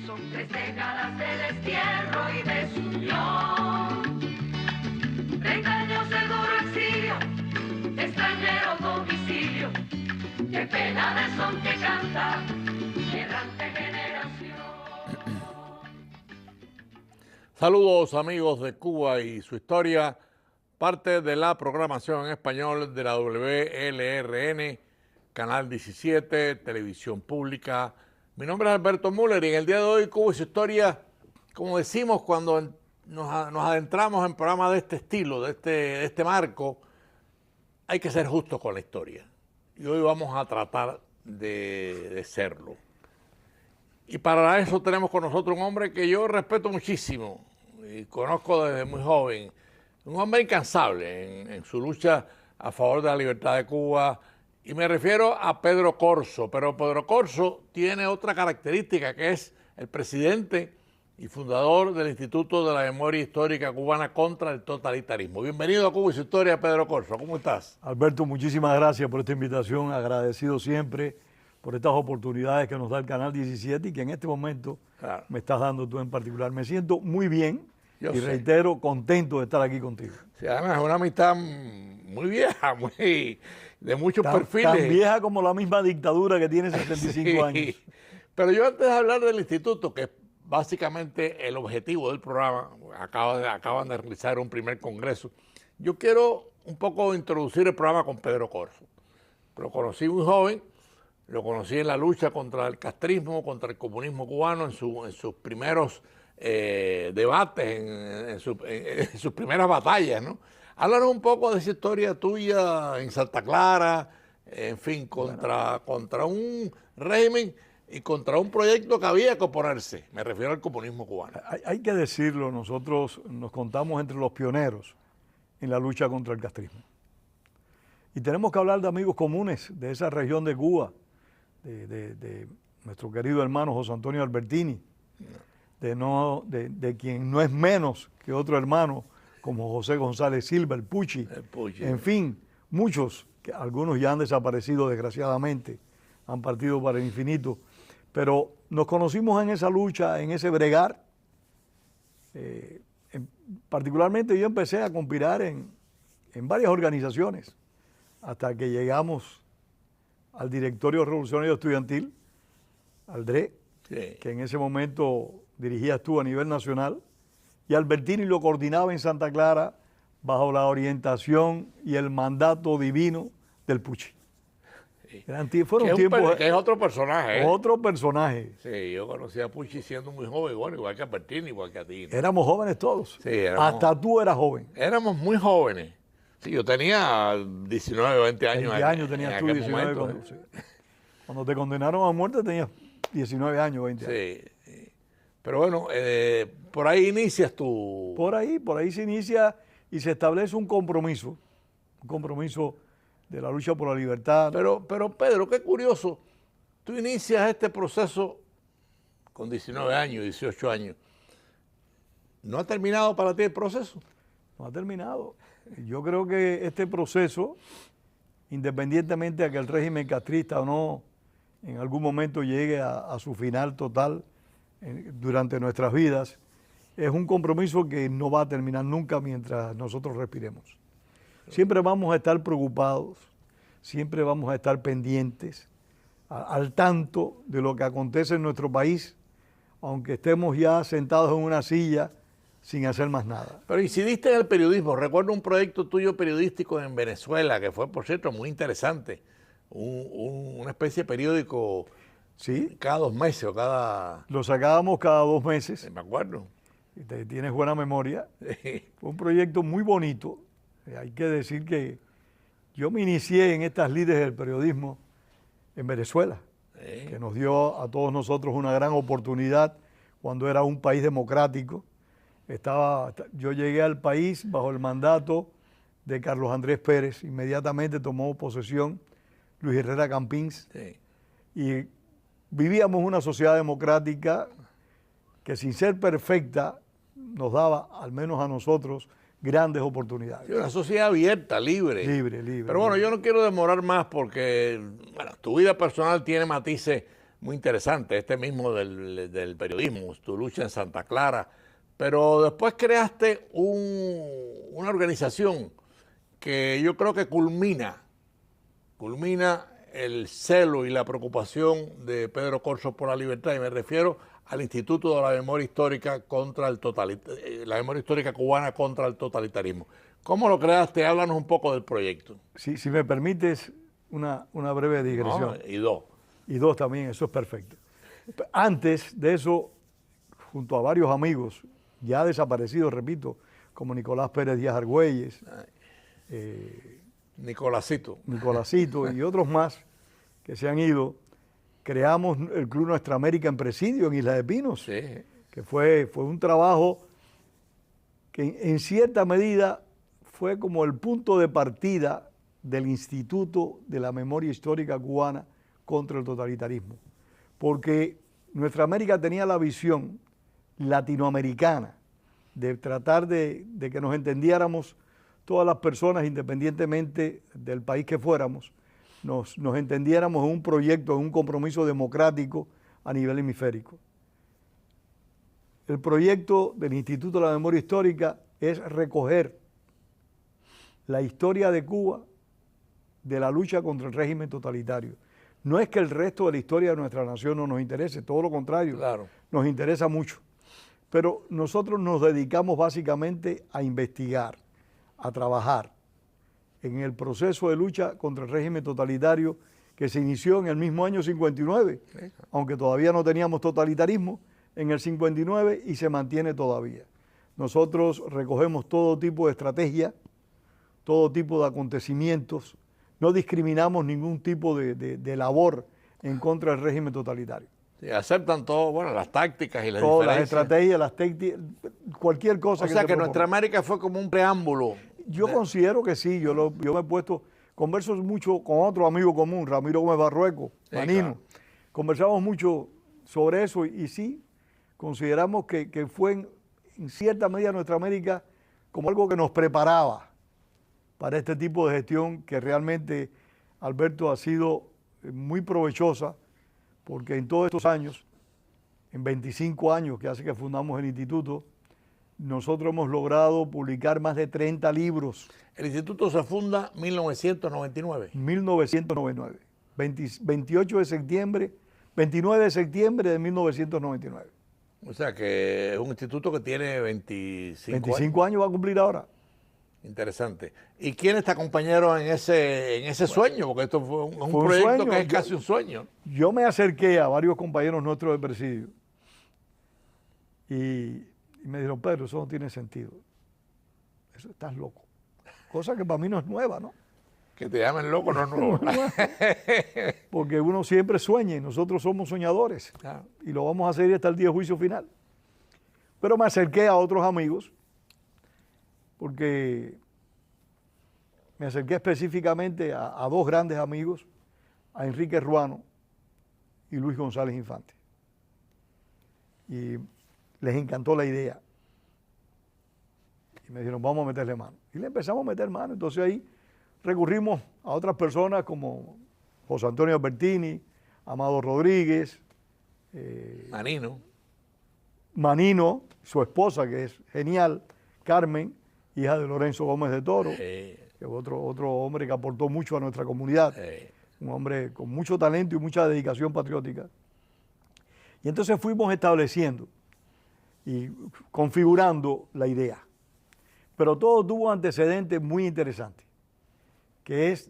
Son 3 décadas de destierro y desunión, 30 años de duro exilio, extranjero domicilio, qué pena de son que canta, errante generación. Saludos amigos de Cuba y su historia, parte de la programación en español de la WLRN, Canal 17, Televisión Pública. Mi nombre es Alberto Müller y en el día de hoy Cuba y su historia, como decimos cuando nos adentramos en programas de este estilo, de este marco, hay que ser justos con la historia. Y hoy vamos a tratar de serlo. Y para eso tenemos con nosotros un hombre que yo respeto muchísimo y conozco desde muy joven. Un hombre incansable en su lucha a favor de la libertad de Cuba. Y me refiero a Pedro Corzo. Pero Pedro Corzo tiene otra característica, que es el presidente y fundador del Instituto de la Memoria Histórica Cubana contra el Totalitarismo. Bienvenido a Cuba y su historia, Pedro Corzo. ¿Cómo estás? Alberto, muchísimas gracias por esta invitación. Agradecido siempre por estas oportunidades que nos da el Canal 17 y que en este momento me estás dando tú en particular. Me siento muy bien y reitero, contento de estar aquí contigo. Sí, además es una amistad muy vieja, de muchos perfiles. Tan vieja como la misma dictadura que tiene 75 años. Pero yo antes de hablar del instituto, que es básicamente el objetivo del programa, acaban de realizar un primer congreso, yo quiero un poco introducir el programa con Pedro Corzo. Lo conocí muy joven. Lo conocí en la lucha contra el castrismo, contra el comunismo cubano, en sus primeros debates, en sus primeras batallas, ¿no? Háblanos un poco de esa historia tuya en Santa Clara, en fin, contra un régimen y contra un proyecto que había que oponerse. Me refiero al comunismo cubano. Hay que decirlo, nosotros nos contamos entre los pioneros en la lucha contra el castrismo. Y tenemos que hablar de amigos comunes de esa región de Cuba, de nuestro querido hermano José Antonio Albertini, de quien no es menos que otro hermano como José González Silva, el Puchi. En fin, muchos, que algunos ya han desaparecido desgraciadamente, han partido para el infinito, pero nos conocimos en esa lucha, en ese bregar. Particularmente yo empecé a conspirar en varias organizaciones hasta que llegamos al Directorio Revolucionario Estudiantil, al DRE, que en ese momento dirigías tú a nivel nacional, y Albertini lo coordinaba en Santa Clara bajo la orientación y el mandato divino del Puchi. Fueron tiempos... Que es otro personaje. Otro personaje. Sí, yo conocí a Puchi siendo muy joven, bueno, igual que a Albertini, igual que a ti, ¿no? Éramos jóvenes todos. Sí, hasta tú eras joven. Éramos muy jóvenes. Sí, yo tenía 19 o 20 años. 20 años tenías tú, 19 cuando, sí. Cuando te condenaron a muerte tenías 19 años, 20 años. Sí. Pero bueno, por ahí inicias tú. Por ahí se inicia y se establece un compromiso de la lucha por la libertad. Pero Pedro, qué curioso, tú inicias este proceso con 19 años, 18 años. ¿No ha terminado para ti el proceso? No ha terminado. Yo creo que este proceso, independientemente de que el régimen castrista o no en algún momento llegue a su final total durante nuestras vidas, es un compromiso que no va a terminar nunca mientras nosotros respiremos. Siempre vamos a estar preocupados, siempre vamos a estar pendientes, al tanto de lo que acontece en nuestro país, aunque estemos ya sentados en una silla sin hacer más nada. Pero incidiste en el periodismo. Recuerdo un proyecto tuyo periodístico en Venezuela, que fue, por cierto, muy interesante. Una especie de periódico, ¿sí? Cada 2 meses o cada... Lo sacábamos cada 2 meses. Sí, me acuerdo. Tienes buena memoria. Fue un proyecto muy bonito. Hay que decir que yo me inicié en estas lides del periodismo en Venezuela, que nos dio a todos nosotros una gran oportunidad cuando era un país democrático. Yo llegué al país bajo el mandato de Carlos Andrés Pérez. Inmediatamente tomó posesión Luis Herrera Campins. Y vivíamos una sociedad democrática que, sin ser perfecta, nos daba, al menos a nosotros, grandes oportunidades. Sí, una sociedad abierta, libre. Libre. Pero bueno, yo no quiero demorar más porque, bueno, tu vida personal tiene matices muy interesante, este mismo del periodismo, tu lucha en Santa Clara, pero después creaste una organización que yo creo que culmina el celo y la preocupación de Pedro Corzo por la libertad, y me refiero al Instituto de la Memoria Histórica la Memoria Histórica Cubana contra el totalitarismo. ¿Cómo lo creaste? Háblanos un poco del proyecto. Si me permites una breve digresión. No, y dos. Y dos también, eso es perfecto. Antes de eso, junto a varios amigos, ya desaparecidos, repito, como Nicolás Pérez Díaz Argüelles, Nicolásito y otros más que se han ido, creamos el Club Nuestra América en Presidio, en Isla de Pinos, sí, que fue un trabajo que en cierta medida fue como el punto de partida del Instituto de la Memoria Histórica Cubana contra el totalitarismo, porque Nuestra América tenía la visión latinoamericana de tratar de que nos entendiéramos todas las personas, independientemente del país que fuéramos, nos entendiéramos en un proyecto, en un compromiso democrático a nivel hemisférico. El proyecto del Instituto de la Memoria Histórica es recoger la historia de Cuba de la lucha contra el régimen totalitario. No es que el resto de la historia de nuestra nación no nos interese, todo lo contrario, claro, nos interesa mucho. Pero nosotros nos dedicamos básicamente a investigar, a trabajar en el proceso de lucha contra el régimen totalitario que se inició en el mismo año 59, aunque todavía no teníamos totalitarismo, en el 59 y se mantiene todavía. Nosotros recogemos todo tipo de estrategia, todo tipo de acontecimientos, no discriminamos ningún tipo de labor en contra del régimen totalitario. Sí, aceptan todo, bueno, las tácticas y las todas las diferencias. estrategias, las técnicas, cualquier cosa. O sea que Nuestra América fue como un preámbulo. Yo considero que sí, yo me he puesto, converso mucho con otro amigo común, Ramiro Gómez Barrueco, sí, Manino. claro. Conversamos mucho sobre eso y sí, consideramos que fue en cierta medida Nuestra América como algo que nos preparaba para este tipo de gestión que realmente, Alberto, ha sido muy provechosa, porque en todos estos años, en 25 años que hace que fundamos el instituto, nosotros hemos logrado publicar más de 30 libros. El instituto se funda en 1999. 1999, 28 de septiembre, 29 de septiembre de 1999. O sea que es un instituto que tiene 25 años va a cumplir ahora. Interesante. ¿Y quiénes te acompañaron en ese sueño? Porque esto fue un proyecto sueño. que es casi un sueño. Yo me acerqué a varios compañeros nuestros de presidio y me dijeron, Pedro, eso no tiene sentido. Eso estás loco. Cosa que para mí no es nueva, ¿no? Que te llamen loco no es nuevo. Porque uno siempre sueña y nosotros somos soñadores. Claro. Y lo vamos a hacer hasta el día de juicio final. Pero me acerqué a otros amigos, porque me acerqué específicamente a dos grandes amigos, a Enrique Ruano y Luis González Infante. Y les encantó la idea. Y me dijeron, vamos a meterle mano. Y le empezamos a meter mano. Entonces ahí recurrimos a otras personas como José Antonio Albertini, Amado Rodríguez, Manino, su esposa, que es genial, Carmen, hija de Lorenzo Gómez de Toro, que es otro hombre que aportó mucho a nuestra comunidad, un hombre con mucho talento y mucha dedicación patriótica. Y entonces fuimos estableciendo y configurando la idea. Pero todo tuvo antecedentes muy interesantes, que es,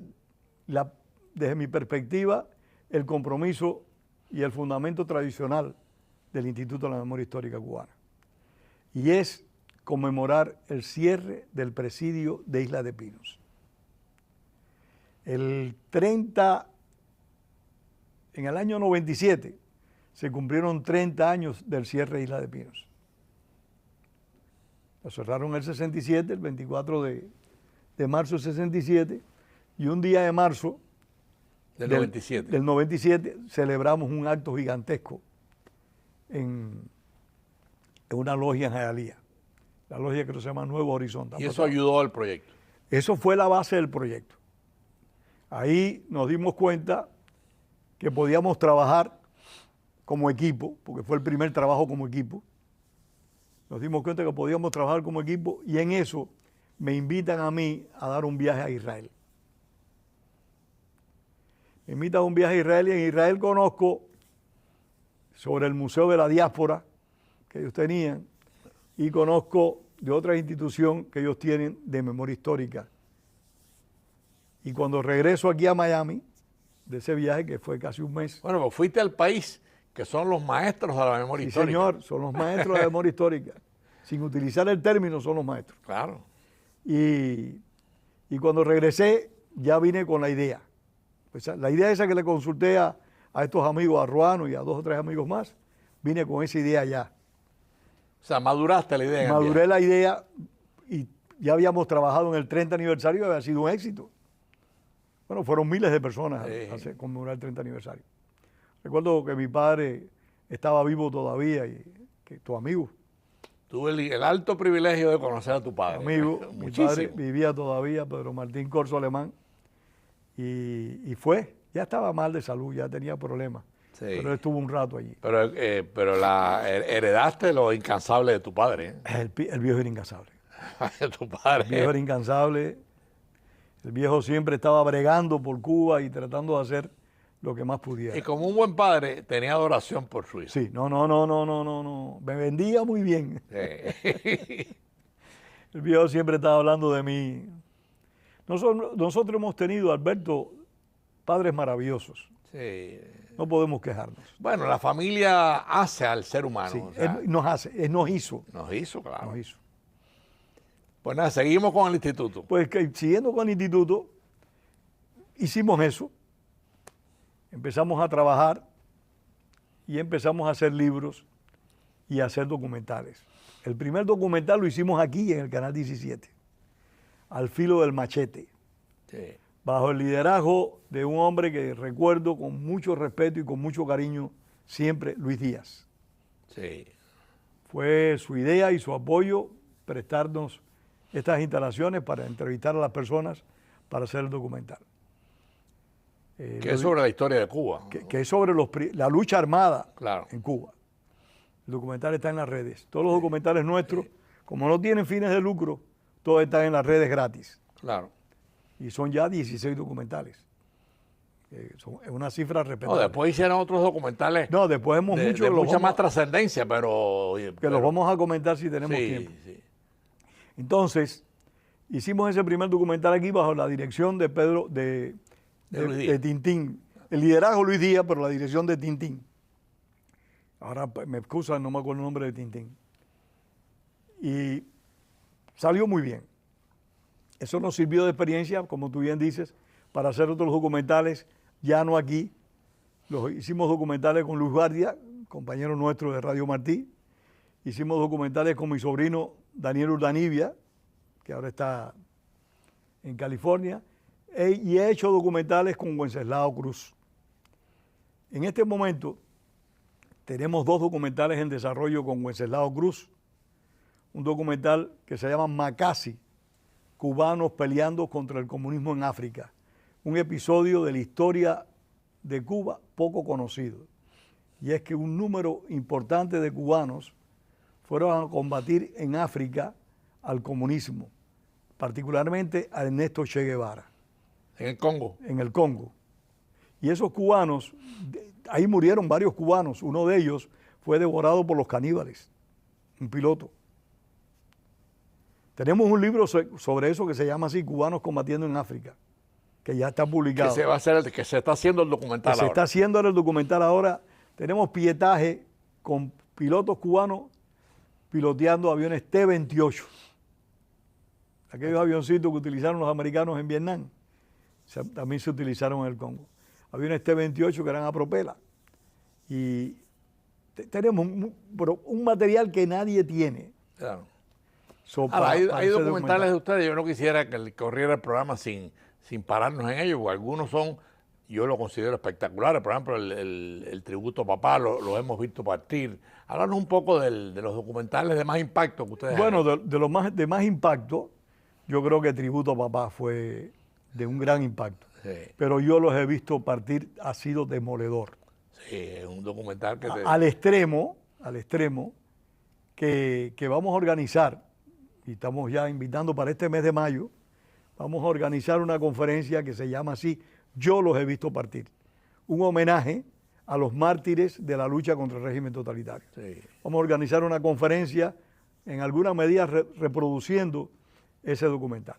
desde mi perspectiva, el compromiso y el fundamento tradicional del Instituto de la Memoria Histórica Cubana. Y es conmemorar el cierre del presidio de Isla de Pinos. En el año 97, se cumplieron 30 años del cierre de Isla de Pinos. Lo cerraron en el 67, el 24 de marzo del 67, y un día de marzo del 97 celebramos un acto gigantesco en una logia en Hialeah, la logia que se llama Nuevo Horizonte. Y eso ayudó al proyecto. Eso fue la base del proyecto. Ahí nos dimos cuenta que podíamos trabajar como equipo, porque fue el primer trabajo como equipo. Nos dimos cuenta que podíamos trabajar como equipo y en eso me invitan a mí a dar un viaje a Israel. Me invitan a un viaje a Israel y en Israel conozco sobre el Museo de la Diáspora que ellos tenían y conozco de otra institución que ellos tienen de memoria histórica. Y cuando regreso aquí a Miami, de ese viaje que fue casi un mes. Bueno, pues fuiste al país que son los maestros de la memoria histórica. Sí, señor, son los maestros de la memoria histórica. Sin utilizar el término, son los maestros. Claro. Y cuando regresé, ya vine con la idea. Pues la idea esa que le consulté a estos amigos, a Ruano y a 2 o 3 amigos más, vine con esa idea ya. O sea, maduraste la idea. Maduré la idea y ya habíamos trabajado en el 30 aniversario y había sido un éxito. Bueno, fueron miles de personas a conmemorar el 30 aniversario. Recuerdo que mi padre estaba vivo todavía y que tu amigo. Tuve el alto privilegio de conocer a tu padre. Amigo, mi padre vivía todavía, Pedro Martín Corso Alemán, y ya estaba mal de salud, ya tenía problemas. Sí. Pero él estuvo un rato allí. Pero heredaste lo incansable de tu padre. El viejo era incansable. Tu padre. El viejo era incansable. El viejo siempre estaba bregando por Cuba y tratando de hacer lo que más pudiera. Y como un buen padre, tenía adoración por su hijo. Sí, no. Me vendía muy bien. Sí. El viejo siempre estaba hablando de mí. Nosotros hemos tenido, Alberto, padres maravillosos. Sí. No podemos quejarnos. Bueno, la familia hace al ser humano. Sí, o sea, él nos hizo. Nos hizo, claro. Nos hizo. Pues nada, seguimos con el instituto. Pues que siguiendo con el instituto, hicimos eso. Empezamos a trabajar y empezamos a hacer libros y a hacer documentales. El primer documental lo hicimos aquí en el Canal 17, Al filo del machete, Sí. bajo el liderazgo de un hombre que recuerdo con mucho respeto y con mucho cariño siempre, Luis Díaz. Sí. Fue su idea y su apoyo prestarnos estas instalaciones para entrevistar a las personas para hacer el documental. Que es sobre la historia de Cuba. Que es sobre la lucha armada Claro. en Cuba. El documental está en las redes. Todos los documentales nuestros, como no tienen fines de lucro, todos están en las redes gratis. Claro. Y son ya 16 documentales. Es una cifra respetable. No, después hicieron otros documentales. No, después hemos de mucha más trascendencia, pero los vamos a comentar si tenemos tiempo. Sí. Entonces, hicimos ese primer documental aquí bajo la dirección de Pedro, de Tintín. El liderazgo Luis Díaz, pero la dirección de Tintín. Ahora me excusan, no me acuerdo el nombre de Tintín. Y salió muy bien. Eso nos sirvió de experiencia, como tú bien dices, para hacer otros documentales, ya no aquí. Hicimos documentales con Luis Guardia, compañero nuestro de Radio Martí. Hicimos documentales con mi sobrino Daniel Urdanibia, que ahora está en California. Y he hecho documentales con Wenceslao Cruz. En este momento tenemos 2 documentales en desarrollo con Wenceslao Cruz. Un documental que se llama Macasi, cubanos peleando contra el comunismo en África. Un episodio de la historia de Cuba poco conocido. Y es que un número importante de cubanos fueron a combatir en África al comunismo, particularmente a Ernesto Che Guevara. En el Congo. En el Congo. Y esos cubanos, ahí murieron varios cubanos, uno de ellos fue devorado por los caníbales, un piloto. Tenemos un libro sobre eso que se llama así, Cubanos combatiendo en África, que ya está publicado. Que se está haciendo el documental ahora. Se está haciendo el documental ahora. Tenemos pietaje con pilotos cubanos piloteando aviones T-28. Aquellos avioncitos que utilizaron los americanos en Vietnam, también se utilizaron en el Congo. Aviones T-28 que eran a propela. Y tenemos un material que nadie tiene. Claro. Ahora, hay documentales de ustedes, yo no quisiera que corriera el programa sin pararnos en ellos, porque algunos son, yo lo considero espectaculares. Por ejemplo, el tributo a papá, lo hemos visto partir. Háblanos un poco de los documentales de más impacto que ustedes Bueno, de más impacto, yo creo que Tributo a Papá fue de un gran impacto. Sí. Pero yo los he visto partir, ha sido demoledor. Es un documental que al extremo que vamos a organizar, y estamos ya invitando para este mes de mayo, vamos a organizar una conferencia que se llama así, Yo los he visto partir. Un homenaje a los mártires de la lucha contra el régimen totalitario. Sí. Vamos a organizar una conferencia, en alguna medida reproduciendo ese documental.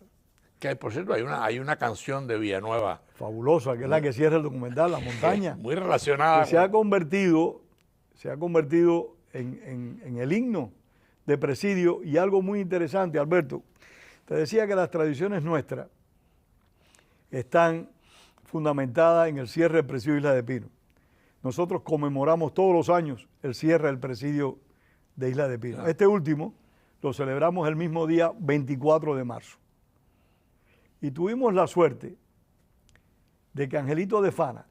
Que por cierto hay una canción de Villanueva. Fabulosa, que es la que cierra el documental, La Montaña. Muy relacionada. Que se ha convertido en el himno de Presidio, y algo muy interesante, Alberto. Te decía que las tradiciones nuestras están fundamentadas en el cierre del Presidio Isla de Pino. Nosotros conmemoramos todos los años el cierre del Presidio de Isla de Pino. Claro. Este último lo celebramos el mismo día 24 de marzo. Y tuvimos la suerte de que Angelito de Fana,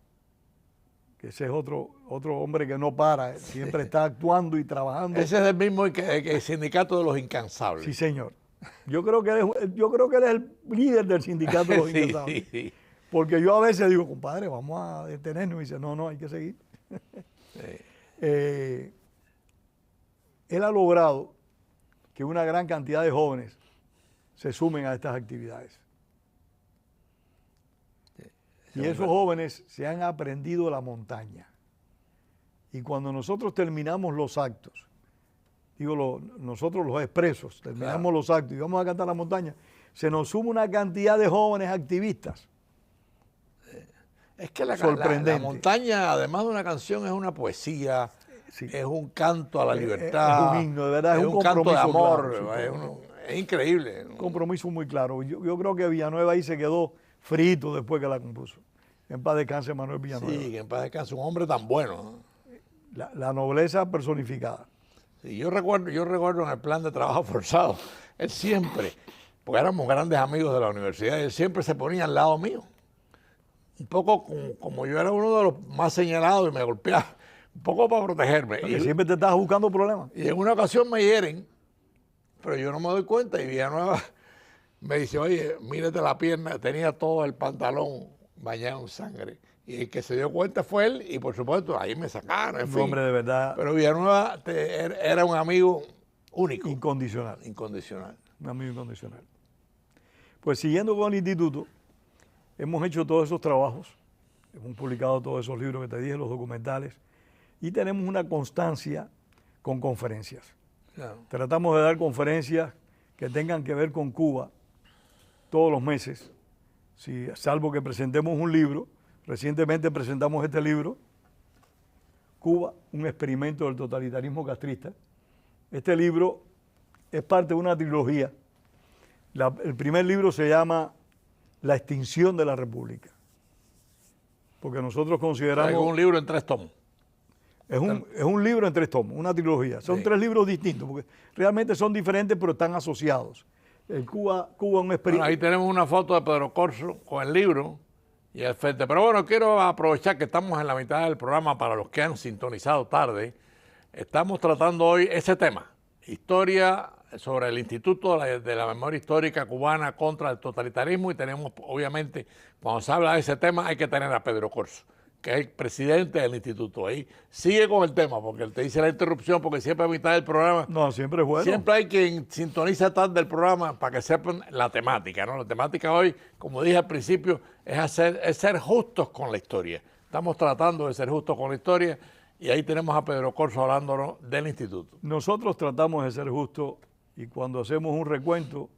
que ese es otro hombre que no para, siempre está actuando y trabajando. Ese es el mismo que el sindicato de los incansables. Sí, señor. Yo creo que él es el líder del sindicato de los incansables. Sí. Porque yo a veces digo, compadre, vamos a detenernos. Y dice, no, hay que seguir. Él ha logrado que una gran cantidad de jóvenes se sumen a estas actividades. Y esos jóvenes se han aprendido la montaña. Y cuando nosotros terminamos los actos, nosotros los expresos, terminamos los actos y vamos a cantar la montaña, se nos suma una cantidad de jóvenes activistas. Es que la montaña, además de una canción, es una poesía, sí. Es un canto a la libertad. Es un himno, de verdad, es un canto de amor. Claro, es increíble. Un compromiso muy claro. Yo creo que Villanueva ahí se quedó frito después que la compuso. En paz descanse Manuel Villanueva. Sí, que en paz descanse, un hombre tan bueno. La nobleza personificada. Sí, yo recuerdo en el plan de trabajo forzado, él siempre, porque éramos grandes amigos de la universidad, él siempre se ponía al lado mío. Un poco como yo era uno de los más señalados y me golpeaba, un poco para protegerme. Porque siempre te estabas buscando problemas. Y en una ocasión me hieren, pero yo no me doy cuenta, y Villanueva me dice, oye, mírate la pierna, tenía todo el pantalón bañado en sangre. Y el que se dio cuenta fue él, y por supuesto ahí me sacaron, en fin. Hombre, de verdad. Pero Villanueva era un amigo único. Incondicional. Un amigo incondicional. Pues siguiendo con el instituto, hemos hecho todos esos trabajos, hemos publicado todos esos libros que te dije, los documentales, y tenemos una constancia con conferencias. Claro. Tratamos de dar conferencias que tengan que ver con Cuba todos los meses, salvo que presentemos un libro. Recientemente presentamos este libro, Cuba, un experimento del totalitarismo castrista. Este libro es parte de una trilogía. El primer libro se llama La extinción de la República, porque nosotros consideramos... Es un libro en 3 tomos. Es un libro en 3 tomos, una trilogía. Son 3 libros distintos, porque realmente son diferentes, pero están asociados. Cuba un experimento... Bueno, ahí tenemos una foto de Pedro Corso con el libro y el frente. Pero bueno, quiero aprovechar que estamos en la mitad del programa para los que han sintonizado tarde. Estamos tratando hoy ese tema, historia sobre el Instituto de la Memoria Histórica Cubana contra el Totalitarismo, y tenemos, obviamente, cuando se habla de ese tema hay que tener a Pedro Corso, que es el presidente del instituto. Ahí sigue con el tema, porque él te dice la interrupción, porque siempre a mitad del programa... No, siempre es bueno. Siempre hay quien sintoniza tarde del programa para que sepan la temática, ¿no? La temática hoy, como dije al principio, es ser justos con la historia. Estamos tratando de ser justos con la historia, y ahí tenemos a Pedro Corso hablándonos del instituto. Nosotros tratamos de ser justos, y cuando hacemos un recuento,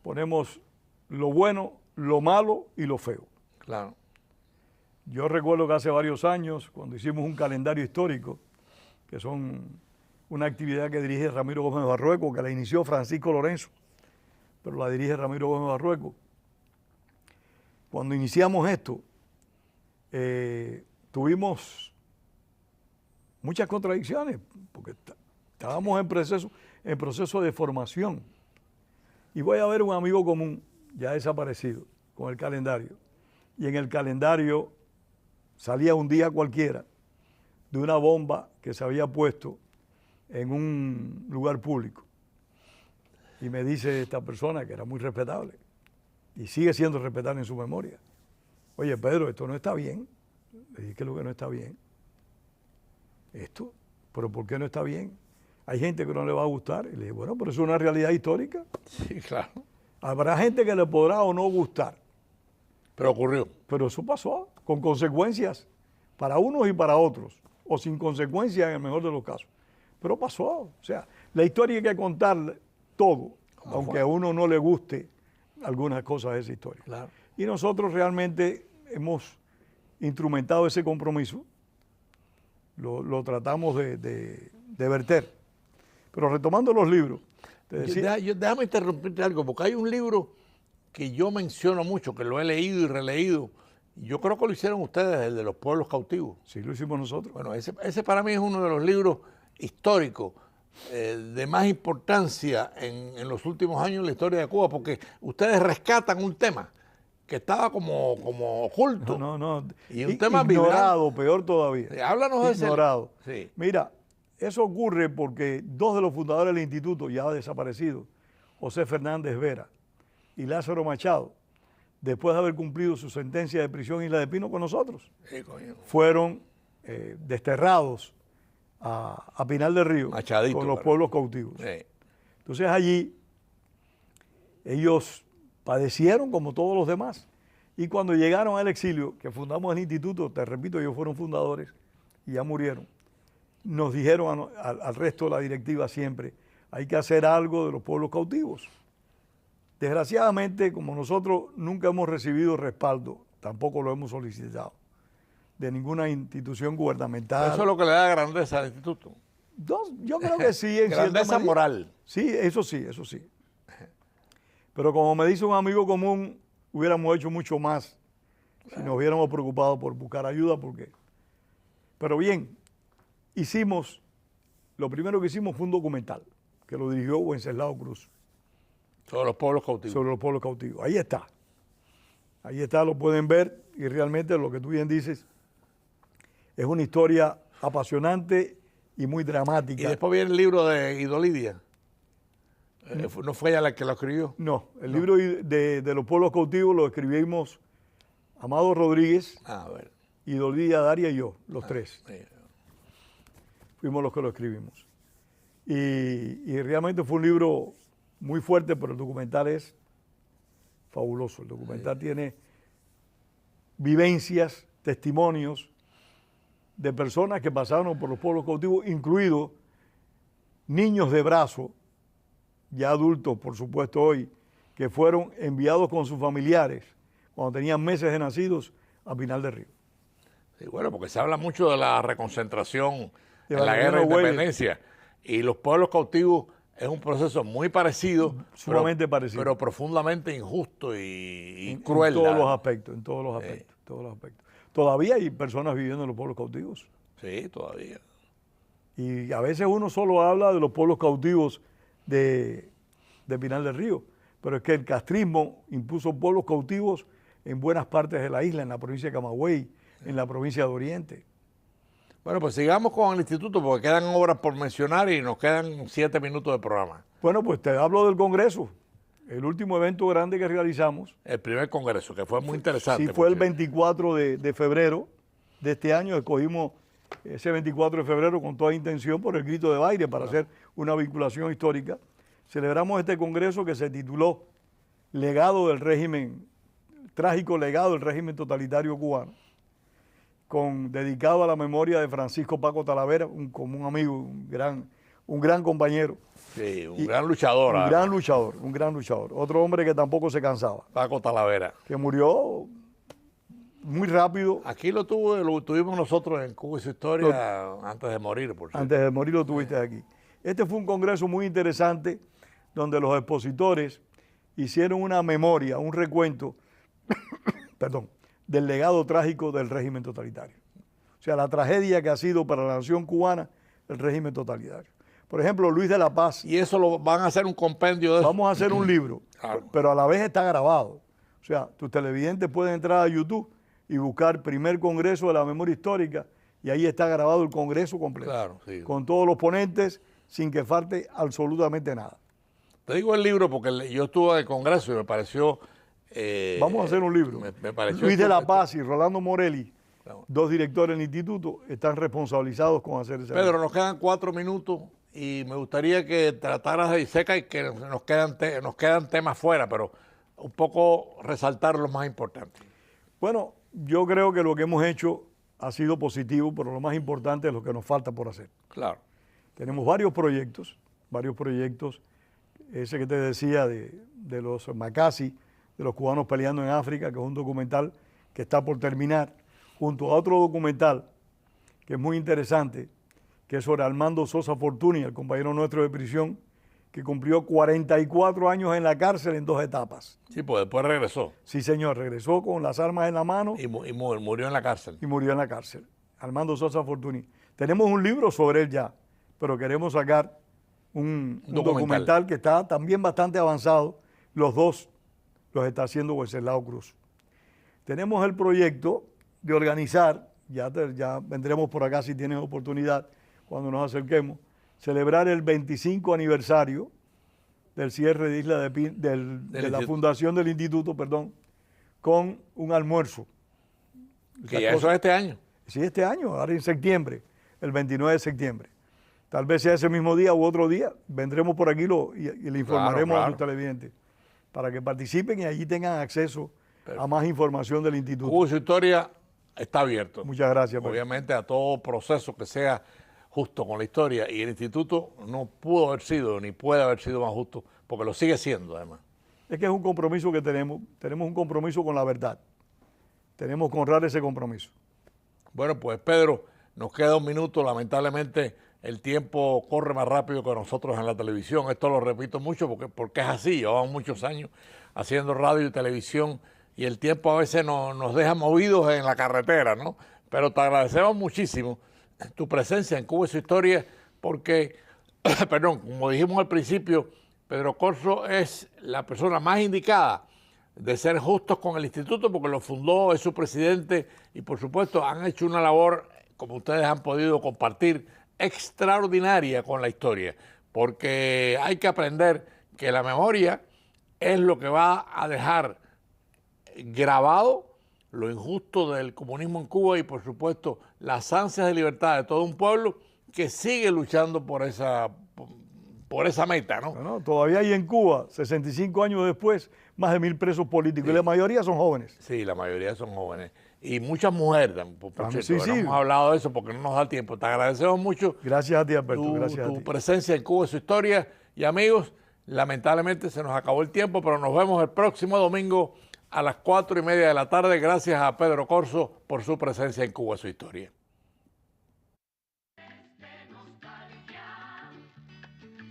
ponemos lo bueno, lo malo y lo feo. Claro. Yo recuerdo que hace varios años, cuando hicimos un calendario histórico, que son una actividad que dirige Ramiro Gómez Barrueco, que la inició Francisco Lorenzo, pero la dirige Ramiro Gómez Barrueco. Cuando iniciamos esto, tuvimos muchas contradicciones, porque estábamos en proceso de formación. Y voy a ver un amigo común, ya desaparecido, con el calendario. Y en el calendario salía un día cualquiera de una bomba que se había puesto en un lugar público. Y me dice esta persona, que era muy respetable, y sigue siendo respetable en su memoria, oye, Pedro, esto no está bien. Le dije, ¿qué es lo que no está bien? esto, pero ¿por qué no está bien? Hay gente que no le va a gustar. Y le dije, bueno, pero eso es una realidad histórica. Sí, claro. Habrá gente que le podrá o no gustar. Pero ocurrió. Pero eso pasó, con consecuencias para unos y para otros, o sin consecuencias en el mejor de los casos. Pero pasó. O sea, la historia hay que contar todo, aunque a uno no le guste algunas cosas de esa historia. Claro. Y nosotros realmente hemos instrumentado ese compromiso, lo tratamos de verter. Pero retomando los libros, te decía, Déjame interrumpirte algo, porque hay un libro que yo menciono mucho, que lo he leído y releído. Yo creo que lo hicieron ustedes, el de los pueblos cautivos. sí, lo hicimos nosotros. Bueno, ese para mí es uno de los libros históricos de más importancia en los últimos años en la historia de Cuba, porque ustedes rescatan un tema que estaba como oculto. No. Y un tema ignorado, peor todavía. Sí, háblanos de ese. Ignorado. Sí. Mira, eso ocurre porque dos de los fundadores del instituto, ya desaparecidos, José Fernández Vera y Lázaro Machado, después de haber cumplido su sentencia de prisión en Isla de Pino con nosotros, Sí, coño. fueron desterrados a Pinal del Río Machadito, con los claro. pueblos cautivos. Sí. Entonces allí ellos padecieron como todos los demás. Y cuando llegaron al exilio, que fundamos el instituto, te repito, ellos fueron fundadores y ya murieron, nos dijeron al resto de la directiva siempre, hay que hacer algo de los pueblos cautivos. Desgraciadamente, como nosotros nunca hemos recibido respaldo, tampoco lo hemos solicitado, de ninguna institución gubernamental. Eso es lo que le da grandeza al instituto. Yo creo que sí, en cierta Grandeza medida. moral. Sí, eso sí, eso sí. Pero como me dice un amigo común, hubiéramos hecho mucho más si nos hubiéramos preocupado por buscar ayuda, porque... Pero bien, lo primero que hicimos fue un documental, que lo dirigió Wenceslao Cruz, Sobre los pueblos cautivos. sobre los pueblos cautivos. Ahí está, lo pueden ver, y realmente lo que tú bien dices, es una historia apasionante y muy dramática. Y después viene el libro de Idolidia. ¿No fue ella la que lo escribió? No, el libro de los pueblos cautivos lo escribimos Amado Rodríguez, A ver. Idolidia, Daria y yo, los tres. Sí. Fuimos los que lo escribimos. Y realmente fue un libro muy fuerte, pero el documental es fabuloso. El documental tiene vivencias, testimonios de personas que pasaron por los pueblos cautivos, incluidos niños de brazo, ya adultos, por supuesto, hoy, que fueron enviados con sus familiares cuando tenían meses de nacidos a Pinal del Río. Sí, bueno, porque se habla mucho de la reconcentración De en la guerra de Valeriano Huelle. independencia. Y los pueblos cautivos es un proceso muy parecido, Sumamente parecido. pero profundamente injusto y En cruel. todos los aspectos, en todos los aspectos, todos los aspectos. Todavía hay personas viviendo en los pueblos cautivos. Sí, todavía. Y a veces uno solo habla de los pueblos cautivos de Pinal del Río, pero es que el castrismo impuso pueblos cautivos en buenas partes de la isla, en la provincia de Camagüey, en la provincia de Oriente. Bueno, pues sigamos con el instituto porque quedan obras por mencionar y nos quedan 7 minutos de programa. Bueno, pues te hablo del Congreso, el último evento grande que realizamos. El primer congreso, que fue muy interesante. Sí, fue el por cierto. 24 de febrero de este año. Escogimos ese 24 de febrero con toda intención por el grito de baile para hacer una vinculación histórica. Celebramos este congreso que se tituló Legado del régimen, trágico legado del régimen totalitario cubano, dedicado a la memoria de Francisco Paco Talavera, como un amigo, un gran compañero. Sí, un gran luchador. Un gran luchador. Otro hombre que tampoco se cansaba, Paco Talavera. que murió muy rápido. Aquí lo tuvimos nosotros en Cuba y su historia antes de morir, por cierto. Antes de morir lo tuviste aquí. Este fue un congreso muy interesante donde los expositores hicieron una memoria, un recuento, perdón, del legado trágico del régimen totalitario. O sea, la tragedia que ha sido para la nación cubana el régimen totalitario. Por ejemplo, Luis de la Paz. Y eso lo van a hacer un compendio de eso. Vamos a hacer un libro, Claro. pero a la vez está grabado. O sea, tus televidentes pueden entrar a YouTube y buscar Primer Congreso de la Memoria Histórica y ahí está grabado el Congreso completo. Claro, sí. Con todos los ponentes, sin que falte absolutamente nada. Te digo el libro porque yo estuve en el congreso y me pareció... Vamos a hacer un libro. Me pareció Luis de la estupendo. Paz y Rolando Morelli 2 directores del instituto están responsabilizados con hacer ese Pedro, nos quedan 4 minutos y me gustaría que trataras de, sé que nos quedan temas fuera, pero un poco resaltar lo más importante. Bueno, yo creo que lo que hemos hecho ha sido positivo, pero lo más importante es lo que nos falta por hacer. Claro. Tenemos varios proyectos, ese que te decía de los Macasi, de los cubanos peleando en África, que es un documental que está por terminar, junto a otro documental que es muy interesante, que es sobre Armando Sosa Fortuny, el compañero nuestro de prisión, que cumplió 44 años en la cárcel en 2 etapas. Sí, pues después regresó. Sí, señor, regresó con las armas en la mano. Y murió en la cárcel. Y murió en la cárcel. Armando Sosa Fortuny. Tenemos un libro sobre él ya, pero queremos sacar un documental que está también bastante avanzado. Los dos los está haciendo Wenceslao Cruz. Tenemos el proyecto de organizar, ya vendremos por acá si tienes oportunidad, cuando nos acerquemos, celebrar el 25 aniversario del cierre de Isla de la fundación del instituto, con un almuerzo. Que ya eso es este año. Sí, este año, ahora en septiembre, el 29 de septiembre. Tal vez sea ese mismo día u otro día, vendremos por aquí y le informaremos a los televidentes para que participen y allí tengan acceso a más información del instituto. Cuba y su historia está abierto. Muchas gracias. Obviamente a todo proceso que sea justo con la historia, y el instituto no pudo haber sido ni puede haber sido más justo, porque lo sigue siendo además. Es que es un compromiso que tenemos un compromiso con la verdad, tenemos que honrar ese compromiso. Bueno, pues Pedro, nos queda 1 minuto, lamentablemente el tiempo corre más rápido que nosotros en la televisión, esto lo repito mucho porque es así, llevamos muchos años haciendo radio y televisión y el tiempo a veces nos deja movidos en la carretera, ¿no? Pero te agradecemos muchísimo tu presencia en Cuba y su historia, porque, perdón, como dijimos al principio, Pedro Corso es la persona más indicada de ser justos con el instituto, porque lo fundó, es su presidente y por supuesto han hecho una labor, como ustedes han podido compartir, extraordinaria con la historia, porque hay que aprender que la memoria es lo que va a dejar grabado lo injusto del comunismo en Cuba y por supuesto las ansias de libertad de todo un pueblo que sigue luchando por esa meta, ¿no? Bueno, todavía hay en Cuba, 65 años después, más de 1000 presos políticos, sí. Y la mayoría son jóvenes. Sí, la mayoría son jóvenes. Y muchas mujeres, por cierto, sí. No hemos hablado de eso porque no nos da tiempo. Te agradecemos mucho. Gracias a ti, Alberto. Gracias a ti. Tu presencia en Cuba y su historia. Y amigos, lamentablemente se nos acabó el tiempo, pero nos vemos el próximo domingo a las 4:30 de la tarde. Gracias a Pedro Corso por su presencia en Cuba y su historia.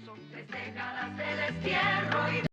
Son 3 décadas de destierro y